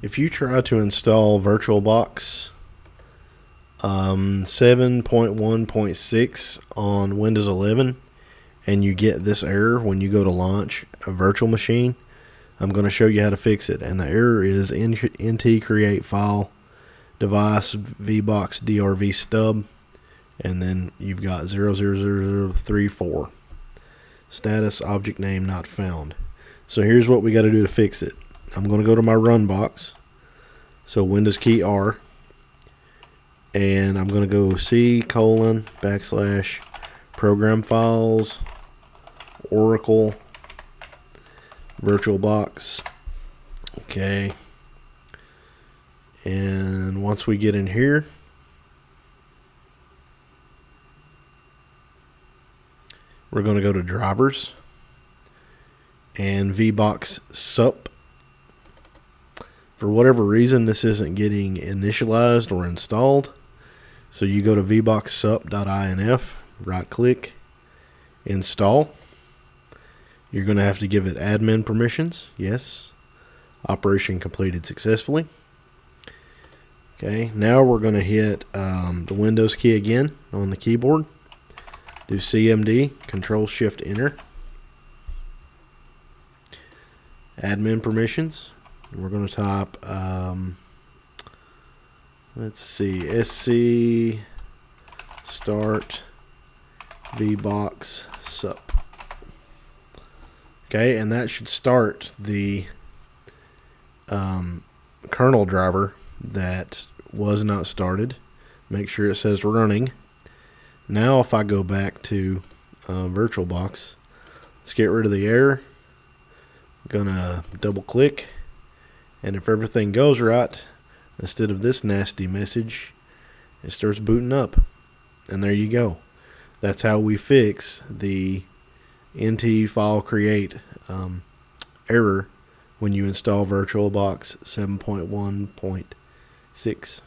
If you try to install VirtualBox 7.1.6 on Windows 11 and you get this error when you go to launch a virtual machine, I'm going to show you how to fix it. And the error is NtCreateFile device VBox DRV stub, and then you've got 0x00034. Status object name not found. So here's what we got to do to fix it. I'm going to go to my run box, so Windows key R, and I'm going to go C:\program files Oracle VirtualBox. Okay, and once we get in here, we're going to go to drivers and VBox sup. For whatever reason, this isn't getting initialized or installed. So you go to vboxsup.inf, right click, install. You're going to have to give it admin permissions. Yes. Operation completed successfully. Okay, now we're going to hit the Windows key again on the keyboard. Do CMD, Control-Shift-Enter. Admin permissions. And we're going to type, let's see, SC start VBox sup. Okay, and that should start the kernel driver that was not started. Make sure it says running. Now if I go back to VirtualBox, let's get rid of the error. I'm gonna double click, and if everything goes right, instead of this nasty message, it starts booting up. And there you go. That's how we fix the NtFile create error when you install VirtualBox 7.1.6.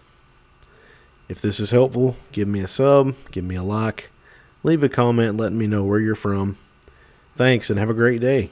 If this is helpful, give me a sub, give me a like, leave a comment letting me know where you're from. Thanks, and have a great day.